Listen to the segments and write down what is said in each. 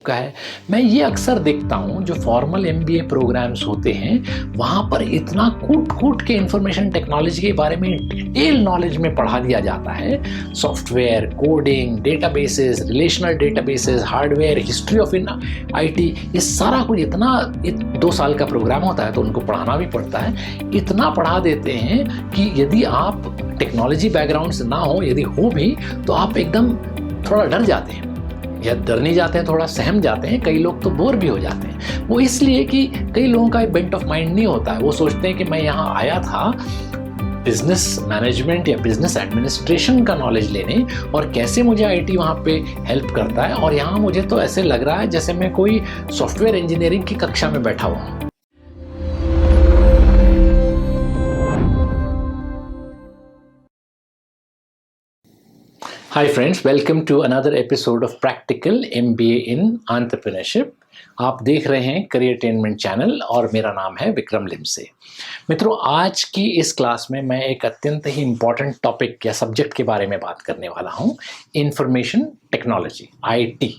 का है। मैं ये अक्सर देखता हूँ जो फॉर्मल एमबीए प्रोग्राम्स होते हैं वहाँ पर इतना कूट-कूट के इंफॉर्मेशन टेक्नोलॉजी के बारे में डिटेल नॉलेज में पढ़ा दिया जाता है। Software, coding, databases, relational databases, hardware, history of in IT, ये सारा कुछ इतना 2 साल का प्रोग्राम होता है तो उनको पढ़ाना भी पड़ता है। इतना पढ़ा देते हैं कि यदि आप टेक्नोलॉजी बैकग्राउंड से ना हो, यदि हो भी तो आप एकदम थोड़ा डर जाते हैं या डर नहीं जाते हैं, थोड़ा सहम जाते हैं। कई लोग तो बोर भी हो जाते हैं। वो इसलिए कि कई लोगों का एक बेंट ऑफ माइंड नहीं होता है। वो सोचते हैं कि मैं यहाँ आया था बिजनेस मैनेजमेंट या बिजनेस एडमिनिस्ट्रेशन का नॉलेज लेने और कैसे मुझे आईटी वहाँ पे हेल्प करता है, और यहाँ मुझे तो ऐसे लग रहा है जैसे मैं कोई सॉफ्टवेयर इंजीनियरिंग की कक्षा में बैठा हुआ हूँ। Hi friends, welcome to another episode of Practical MBA in Entrepreneurship। आप देख रहे हैं करियरटेनमेंट चैनल और मेरा नाम है विक्रम लिमसे। मित्रों, आज की इस क्लास में मैं एक अत्यंत ही इम्पॉर्टेंट टॉपिक या सब्जेक्ट के बारे में बात करने वाला हूँ, information technology, IT।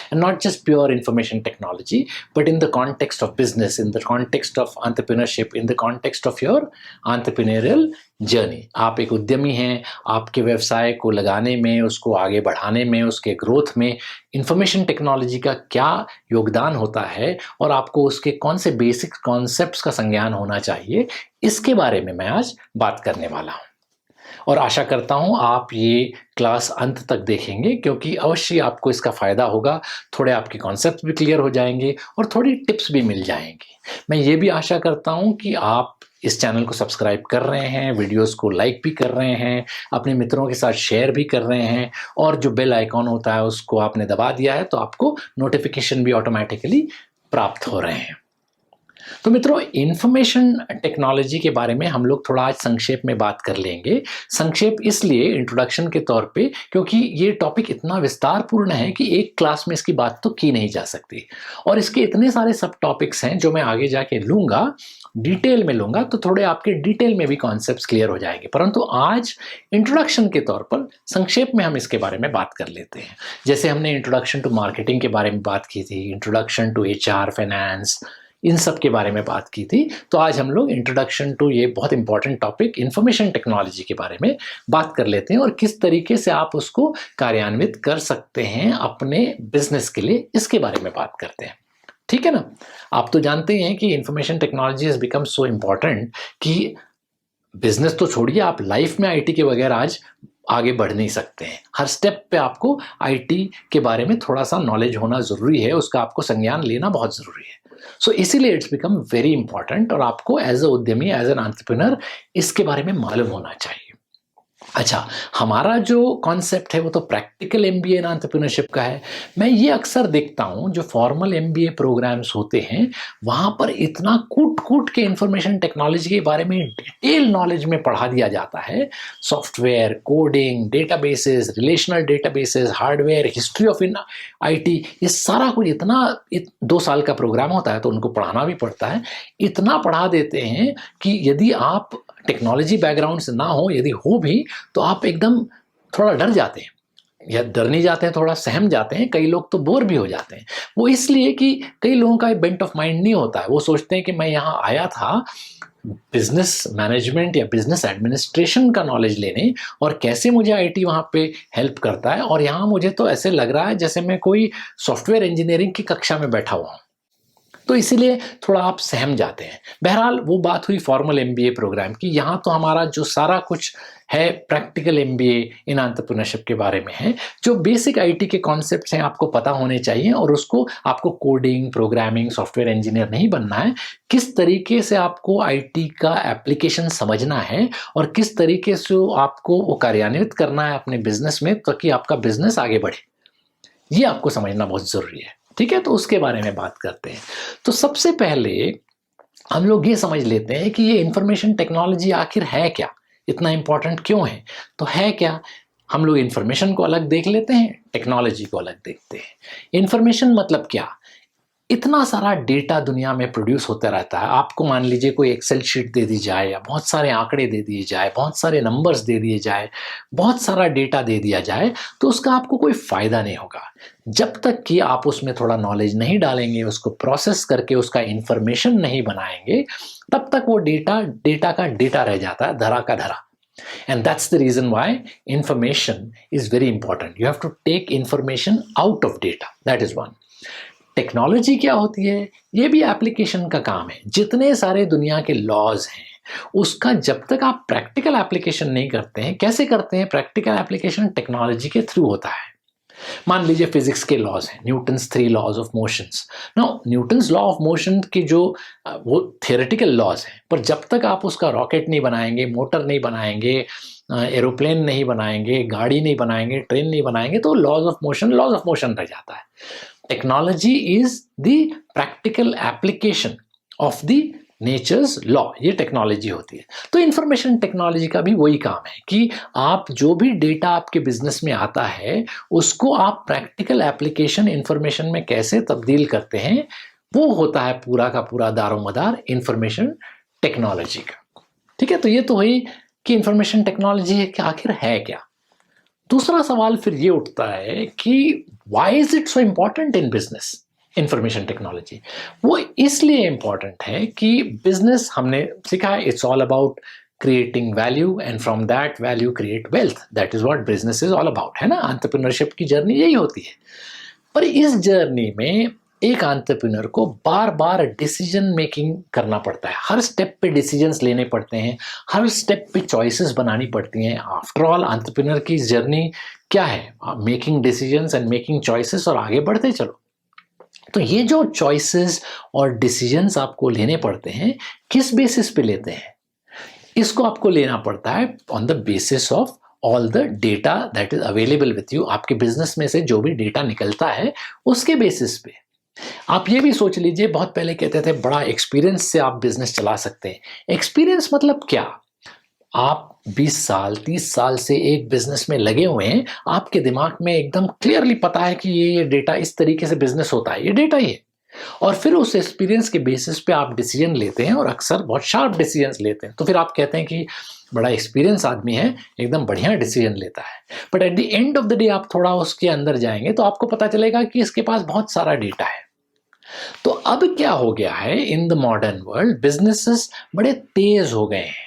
And not just pure information technology, but in the context of business, in the context of entrepreneurship, in the context of your entrepreneurial journey। आप एक उद्यमी हैं, आपके व्यवसाय को लगाने में, उसको आगे बढ़ाने में, उसके ग्रोथ में इंफॉर्मेशन टेक्नोलॉजी का क्या योगदान होता है और आपको उसके कौन से बेसिक कॉन्सेप्ट्स का संज्ञान होना चाहिए, इसके बारे में मैं आज बात करने वाला हूँ। और आशा करता हूँ आप ये क्लास अंत तक देखेंगे, क्योंकि अवश्य आपको इसका फ़ायदा होगा। थोड़े आपके कॉन्सेप्ट्स भी क्लियर हो जाएंगे और थोड़ी टिप्स भी मिल जाएंगी। मैं ये भी आशा करता हूँ कि आप इस चैनल को सब्सक्राइब कर रहे हैं, वीडियोस को लाइक भी कर रहे हैं, अपने मित्रों के साथ शेयर भी कर रहे हैं, और जो बेल आइकॉन होता है उसको आपने दबा दिया है तो आपको नोटिफिकेशन भी ऑटोमेटिकली प्राप्त हो रहे हैं। तो मित्रों, इंफॉर्मेशन टेक्नोलॉजी के बारे में हम लोग थोड़ा आज संक्षेप में बात कर लेंगे। संक्षेप इसलिए इंट्रोडक्शन के तौर पे क्योंकि ये टॉपिक इतना विस्तारपूर्ण है कि एक क्लास में इसकी बात तो की नहीं जा सकती, और इसके इतने सारे सब टॉपिक्स हैं जो मैं आगे जाके लूँगा, डिटेल में लूँगा, तो थोड़े आपके डिटेल में भी कॉन्सेप्ट्स क्लियर हो जाएंगे। परंतु आज इंट्रोडक्शन के तौर पर संक्षेप में हम इसके बारे में बात कर लेते हैं। जैसे हमने इंट्रोडक्शन टू मार्केटिंग के बारे में बात की थी, इंट्रोडक्शन टू HR, फाइनेंस, इन सब के बारे में बात की थी, तो आज हम लोग इंट्रोडक्शन टू ये बहुत इंपॉर्टेंट टॉपिक इंफॉर्मेशन टेक्नोलॉजी के बारे में बात कर लेते हैं, और किस तरीके से आप उसको कार्यान्वित कर सकते हैं अपने बिजनेस के लिए, इसके बारे में बात करते हैं। ठीक है ना? आप तो जानते हैं कि information technology has become so important कि बिजनेस तो छोड़िए, आप लाइफ में IT के बगैर आज आगे बढ़ नहीं सकते हैं। हर स्टेप पे आपको IT के बारे में थोड़ा सा नॉलेज होना ज़रूरी है, उसका आपको संज्ञान लेना बहुत ज़रूरी है। सो इसीलिए इट्स बिकम वेरी इंपॉर्टेंट, और आपको एज अ उद्यमी, एज एन एंटरप्रेन्योर इसके बारे में मालूम होना चाहिए। अच्छा, हमारा जो कॉन्सेप्ट है वो तो प्रैक्टिकल MBA इन एंटरप्रेन्योरशिप का है। मैं ये अक्सर देखता हूँ जो फॉर्मल MBA प्रोग्राम्स होते हैं वहाँ पर इतना कूट-कूट के इंफॉर्मेशन टेक्नोलॉजी के बारे में डिटेल नॉलेज में पढ़ा दिया जाता है। Software, coding, databases, relational databases, hardware, history of in IT, ये सारा कुछ इतना 2 साल का प्रोग्राम होता है तो उनको पढ़ाना भी पड़ता है। इतना पढ़ा देते हैं कि यदि आप टेक्नोलॉजी बैकग्राउंड से ना हो, यदि हो भी तो आप एकदम थोड़ा डर जाते हैं या डर नहीं जाते हैं, थोड़ा सहम जाते हैं। कई लोग तो बोर भी हो जाते हैं। वो इसलिए कि कई लोगों का एक बेंट ऑफ माइंड नहीं होता है। वो सोचते हैं कि मैं यहाँ आया था बिजनेस मैनेजमेंट या बिजनेस एडमिनिस्ट्रेशन का नॉलेज लेने और कैसे मुझे IT वहाँ पे हेल्प करता है, और यहाँ मुझे तो ऐसे लग रहा है जैसे मैं कोई सॉफ्टवेयर इंजीनियरिंग की कक्षा में बैठा हुआ हूँ, तो इसीलिए थोड़ा आप सहम जाते हैं। बहरहाल वो बात हुई फॉर्मल MBA प्रोग्राम की। यहाँ तो हमारा जो सारा कुछ है प्रैक्टिकल MBA इन एंटरप्रेन्योरशिप के बारे में है। जो बेसिक IT के कॉन्सेप्ट्स हैं आपको पता होने चाहिए, और उसको आपको कोडिंग, प्रोग्रामिंग, सॉफ्टवेयर इंजीनियर नहीं बनना है। किस तरीके से आपको IT का एप्लीकेशन समझना है और किस तरीके से आपको वो कार्यान्वित करना है अपने बिजनेस में ताकि आपका बिजनेस आगे बढ़े, ये आपको समझना बहुत ज़रूरी है। ठीक है? तो उसके बारे में बात करते हैं। तो सबसे पहले हम लोग ये समझ लेते हैं कि ये इंफॉर्मेशन टेक्नोलॉजी आखिर है क्या? इतना इम्पोर्टेंट क्यों है? तो है क्या? हम लोग इंफॉर्मेशन को अलग देख लेते हैं, टेक्नोलॉजी को अलग देखते हैं। इंफॉर्मेशन मतलब क्या? इतना सारा डेटा दुनिया में प्रोड्यूस होता रहता है। आपको मान लीजिए कोई एक्सेल शीट दे दी जाए या बहुत सारे आंकड़े दे दिए जाए, बहुत सारे नंबर्स दे दिए जाए, बहुत सारा डेटा दे दिया जाए, तो उसका आपको कोई फ़ायदा नहीं होगा। जब तक कि आप उसमें थोड़ा नॉलेज नहीं डालेंगे, उसको प्रोसेस करके उसका इंफॉर्मेशन नहीं बनाएंगे, तब तक वो डेटा का डेटा रह जाता है, धरा का धरा। And that's the reason why information is very important. You have to take information out of data. That is one. Technology क्या होती है? ये भी एप्लीकेशन का काम है। जितने सारे दुनिया के लॉज हैं, उसका जब तक आप प्रैक्टिकल एप्लीकेशन नहीं करते हैं, कैसे करते हैं प्रैक्टिकल एप्लीकेशन? टेक्नोलॉजी के थ्रू होता है। मान लीजिए फिजिक्स के लॉज हैं, Newton's 3 laws of motions. Now Newton's law of motion के जो वो थियोरेटिकल लॉज हैं, पर जब तक आप उसका रॉकेट नहीं बनाएंगे, मोटर नहीं बनाएंगे, एरोप्लेन नहीं बनाएंगे, गाड़ी नहीं बनाएंगे, ट्रेन नहीं बनाएंगे, तो लॉज ऑफ मोशन रह जाता है। Technology is the practical application of the natures law, ये टेक्नोलॉजी होती है। तो इंफॉर्मेशन टेक्नोलॉजी का भी वही काम है कि आप जो भी डेटा आपके बिजनेस में आता है, उसको आप प्रैक्टिकल एप्लीकेशन इंफॉर्मेशन में कैसे तब्दील करते हैं, वो होता है पूरा का पूरा दारोमदार इंफॉर्मेशन टेक्नोलॉजी का। ठीक है, तो ये तो हुई कि इंफॉर्मेशन टेक्नोलॉजी है कि आखिर है क्या। दूसरा सवाल फिर ये उठता है कि why is it so important in business information technology? वो इसलिए इम्पॉर्टेंट है कि बिजनेस, हमने सीखा है, it's all about creating value and from that value create wealth. That is what business is all about, है ना। एंटरप्रेन्योरशिप की जर्नी यही होती है। पर इस जर्नी में एक एंटरप्रेन्योर को बार बार डिसीजन मेकिंग करना पड़ता है। हर स्टेप पे डिसीजंस लेने पड़ते हैं, हर स्टेप पे चॉइसेस बनानी पड़ती हैं। आफ्टर ऑल एंटरप्रेन्योर की जर्नी क्या है? Making decisions and making choices, और आगे बढ़ते चलो। तो ये जो चॉइसेस और डिसीजंस आपको लेने पड़ते हैं, किस बेसिस पे लेते हैं? इसको आपको लेना पड़ता है on the basis of all the data that is available with you. आपके बिजनेस में से जो भी डेटा निकलता है, उसके बेसिस पे। आप ये भी सोच लीजिए, बहुत पहले कहते थे बड़ा एक्सपीरियंस से आप बिजनेस चला सकते हैं। एक्सपीरियंस मतलब क्या? आप 20 साल 30 साल से एक बिजनेस में लगे हुए हैं, आपके दिमाग में एकदम क्लियरली पता है कि ये डेटा इस तरीके से बिजनेस होता है, ये डेटा ही है। और फिर उस एक्सपीरियंस के बेसिस पे आप डिसीजन लेते हैं, और अक्सर बहुत शार्प डिसीजंस लेते हैं। तो फिर आप कहते हैं कि बड़ा एक्सपीरियंस आदमी है, एकदम बढ़िया डिसीजन लेता है। But at the end of the day आप थोड़ा उसके अंदर जाएंगे तो आपको पता चलेगा कि इसके पास बहुत सारा डेटा है। तो अब क्या हो गया है, in the modern world businesses बड़े तेज हो गए हैं।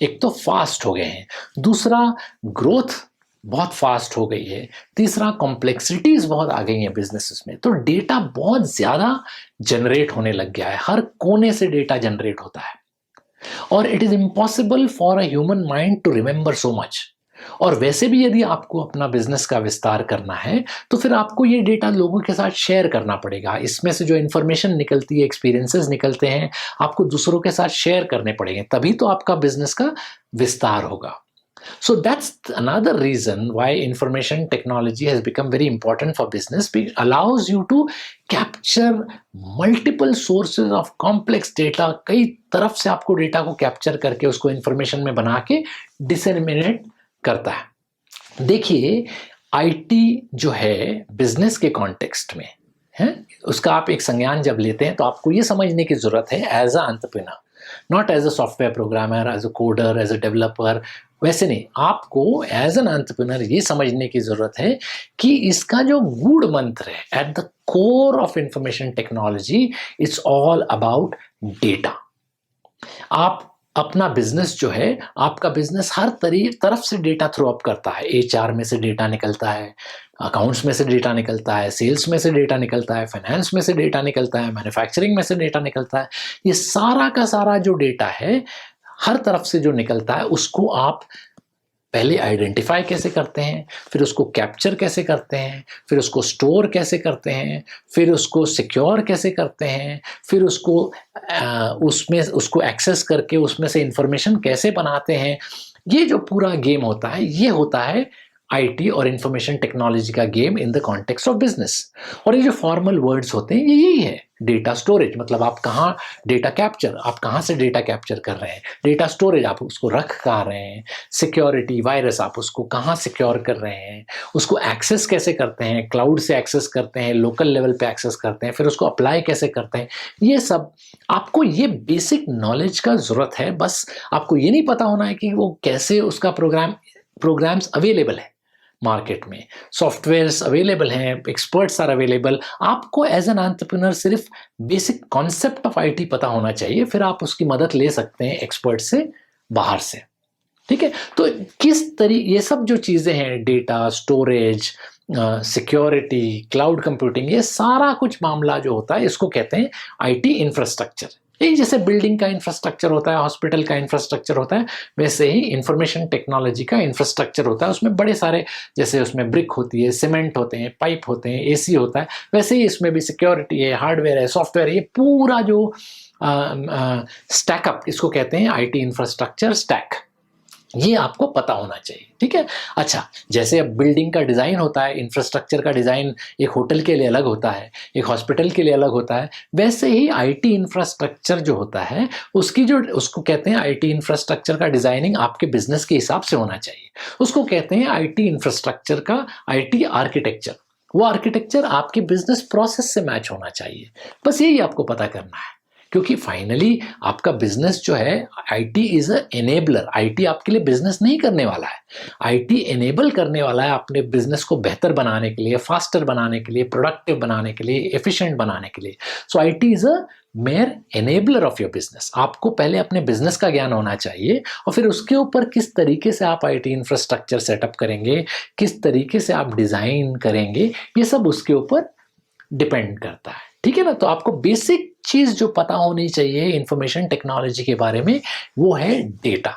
एक तो फास्ट हो गए हैं, दूसरा ग्रोथ बहुत फास्ट हो गई है, तीसरा कॉम्प्लेक्सिटीज बहुत आ गई हैं बिजनेसेस में। तो डेटा बहुत ज़्यादा जनरेट होने लग गया है, हर कोने से डेटा जनरेट होता है, और it is impossible for a human mind to remember so much. और वैसे भी यदि आपको अपना बिजनेस का विस्तार करना है, तो फिर आपको ये डेटा लोगों के साथ शेयर करना पड़ेगा। इसमें से जो इन्फॉर्मेशन निकलती है, एक्सपीरियंसेस निकलते हैं, आपको दूसरों के साथ शेयर करने पड़ेंगे, तभी तो आपका बिजनेस का विस्तार होगा। So that's another reason why information technology has become very important for business. It allows you to capture multiple sources of complex data. कई तरफ से आपको डेटा को कैप्चर करके उसको इंफॉर्मेशन में बना के डिसेमिनेट करता है। देखिए, आईटी जो है बिजनेस के कॉन्टेक्स्ट में है, उसका आप एक संज्ञान जब लेते हैं तो आपको ये समझने की जरूरत है as a entrepreneur, not as a software programmer, as a coder, as a developer, वैसे नहीं। आपको एज एन एंटरप्रेन्योर ये समझने की जरूरत है कि इसका जो गूढ़ मंत्र है, at the core of information technology, it's all about data. आप अपना बिजनेस जो है, आपका बिजनेस हर तरफ से डेटा थ्रो अप करता है। एचआर में से डेटा निकलता है, अकाउंट्स में से डेटा निकलता है, सेल्स में से डेटा निकलता है, फाइनेंस में से डेटा निकलता है, मैन्युफैक्चरिंग में से डेटा निकलता है। ये सारा का सारा जो डेटा है, हर तरफ से जो निकलता है, उसको आप पहले आइडेंटिफाई कैसे करते हैं, फिर उसको कैप्चर कैसे करते हैं, फिर उसको स्टोर कैसे करते हैं, फिर उसको सिक्योर कैसे करते हैं, फिर उसको उसमें उसको एक्सेस करके उसमें से इंफॉर्मेशन कैसे बनाते हैं। ये जो पूरा गेम होता है, ये होता है आईटी और इंफॉर्मेशन टेक्नोलॉजी का game in the context of business. और ये जो फॉर्मल वर्ड्स होते हैं, ये यही है। डेटा स्टोरेज मतलब आप कहाँ डेटा कैप्चर, आप कहाँ से डेटा कैप्चर कर रहे हैं। डेटा स्टोरेज, आप उसको रख कहाँ रहे हैं। सिक्योरिटी, वायरस, आप उसको कहाँ सिक्योर कर रहे हैं। उसको एक्सेस कैसे करते हैं, क्लाउड से एक्सेस करते हैं, लोकल लेवल पे एक्सेस करते हैं, फिर उसको अप्लाई कैसे करते हैं। ये सब आपको, ये बेसिक नॉलेज का ज़रूरत है। बस आपको ये नहीं पता होना है कि वो कैसे उसका प्रोग्राम्स अवेलेबल है। मार्केट में, सॉफ्टवेयर्स अवेलेबल हैं, एक्सपर्ट्स आर अवेलेबल। आपको एज एन एंटरप्रेन्योर सिर्फ बेसिक कॉन्सेप्ट ऑफ आईटी पता होना चाहिए, फिर आप उसकी मदद ले सकते हैं एक्सपर्ट से बाहर से। ठीक है, तो ये सब जो चीज़ें हैं, data storage, security, cloud computing, ये सारा कुछ मामला जो होता है इसको कहते हैं आईटी इंफ्रास्ट्रक्चर। ये जैसे बिल्डिंग का इंफ्रास्ट्रक्चर होता है, हॉस्पिटल का इंफ्रास्ट्रक्चर होता है, वैसे ही इंफॉर्मेशन टेक्नोलॉजी का इंफ्रास्ट्रक्चर होता है। उसमें बड़े सारे, जैसे उसमें ब्रिक होती है, सीमेंट होते हैं, पाइप होते हैं, एसी होता है, वैसे ही इसमें भी सिक्योरिटी है, हार्डवेयर है, सॉफ्टवेयर है, ये पूरा जो स्टैकअप, इसको कहते हैं आईटी इंफ्रास्ट्रक्चर स्टैक। ये आपको पता होना चाहिए। ठीक है, अच्छा, जैसे अब बिल्डिंग का डिज़ाइन होता है, इंफ्रास्ट्रक्चर का डिज़ाइन एक होटल के लिए अलग होता है, एक हॉस्पिटल के लिए अलग होता है, वैसे ही आईटी इंफ्रास्ट्रक्चर जो होता है उसको कहते हैं आईटी इंफ्रास्ट्रक्चर का डिज़ाइनिंग आपके बिजनेस के हिसाब से होना चाहिए। उसको कहते हैं आईटी इंफ्रास्ट्रक्चर का आईटी आर्किटेक्चर। वो आर्किटेक्चर आपके बिजनेस प्रोसेस से मैच होना चाहिए। बस यही आपको पता करना है, क्योंकि फाइनली आपका बिजनेस जो है, IT is a enabler. IT आपके लिए बिजनेस नहीं करने वाला है, आईटी एनेबल करने वाला है अपने बिजनेस को बेहतर बनाने के लिए, फास्टर बनाने के लिए, प्रोडक्टिव बनाने के लिए, एफिशिएंट बनाने के लिए। So IT is a major enabler of your business. आपको पहले अपने बिजनेस का ज्ञान होना चाहिए और फिर उसके ऊपर किस तरीके से आप आईटी इंफ्रास्ट्रक्चर सेटअप करेंगे, किस तरीके से आप डिजाइन करेंगे, ये सब उसके ऊपर डिपेंड करता है। ठीक है ना, तो आपको बेसिक चीज जो पता होनी चाहिए इंफॉर्मेशन टेक्नोलॉजी के बारे में, वो है डेटा।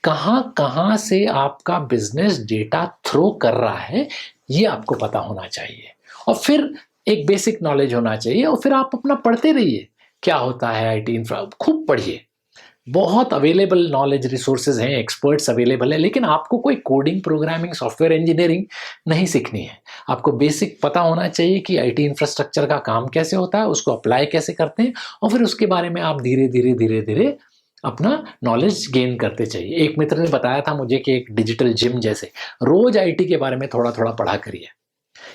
कहां से आपका बिजनेस डेटा थ्रो कर रहा है, ये आपको पता होना चाहिए। और फिर एक बेसिक नॉलेज होना चाहिए, और फिर आप अपना पढ़ते रहिए क्या होता है आईटी इंफ्रा, खूब पढ़िए। बहुत अवेलेबल नॉलेज रिसोर्सेज हैं, एक्सपर्ट्स अवेलेबल है, लेकिन आपको कोई कोडिंग, प्रोग्रामिंग, सॉफ्टवेयर इंजीनियरिंग नहीं सीखनी है। आपको बेसिक पता होना चाहिए कि आईटी इंफ्रास्ट्रक्चर का काम कैसे होता है, उसको अप्लाई कैसे करते हैं, और फिर उसके बारे में आप धीरे धीरे अपना नॉलेज गेन करते चाहिए। एक मित्र ने बताया था मुझे कि एक डिजिटल जिम जैसे रोज आईटी के बारे में थोड़ा थोड़ा पढ़ा करिए।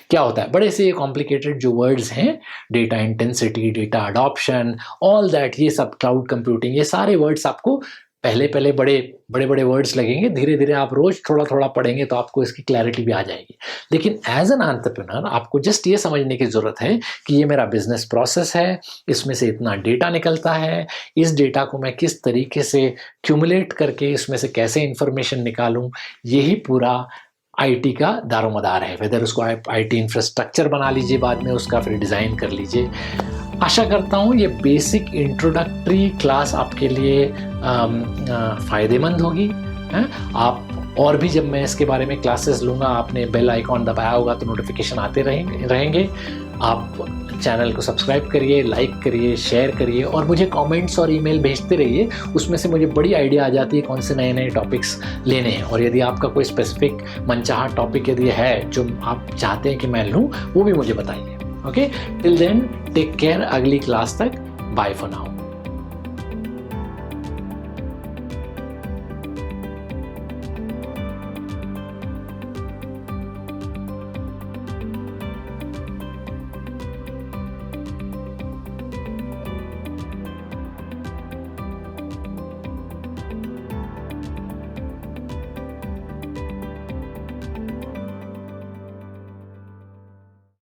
क्या होता है, बड़े से कॉम्प्लिकेटेड जो वर्ड्स हैं, data intensity, data adoption, all that, ये सब, क्लाउड कंप्यूटिंग, ये सारे वर्ड्स आपको पहले बड़े वर्ड्स लगेंगे। धीरे धीरे आप रोज थोड़ा थोड़ा पढ़ेंगे तो आपको इसकी क्लैरिटी भी आ जाएगी। लेकिन एज एन एंटरप्रेन्योर आपको जस्ट ये समझने की जरूरत है कि ये मेरा बिजनेस प्रोसेस है, इसमें से इतना डेटा निकलता है, इस डेटा को मैं किस तरीके से क्यूमुलेट करके इसमें से कैसे इंफॉर्मेशन निकालूं, यही पूरा आईटी का दारोमदार है। वेदर उसको आप आईटी इंफ्रास्ट्रक्चर बना लीजिए, बाद में उसका फिर डिज़ाइन कर लीजिए। आशा करता हूँ ये बेसिक इंट्रोडक्टरी क्लास आपके लिए फ़ायदेमंद होगी। आप और भी जब मैं इसके बारे में क्लासेस लूँगा, आपने बेल आइकॉन दबाया होगा तो नोटिफिकेशन आते रहेंगे। आप चैनल को सब्सक्राइब करिए, लाइक करिए, शेयर करिए, और मुझे कमेंट्स और ईमेल भेजते रहिए। उसमें से मुझे बड़ी आइडिया आ जाती है कौन से नए नए टॉपिक्स लेने हैं। और यदि आपका कोई स्पेसिफिक मनचाहा टॉपिक यदि है जो आप चाहते हैं कि मैं लूँ, वो भी मुझे बताइए। Okay, till then take care. अगली क्लास तक बाय फॉर नाउ।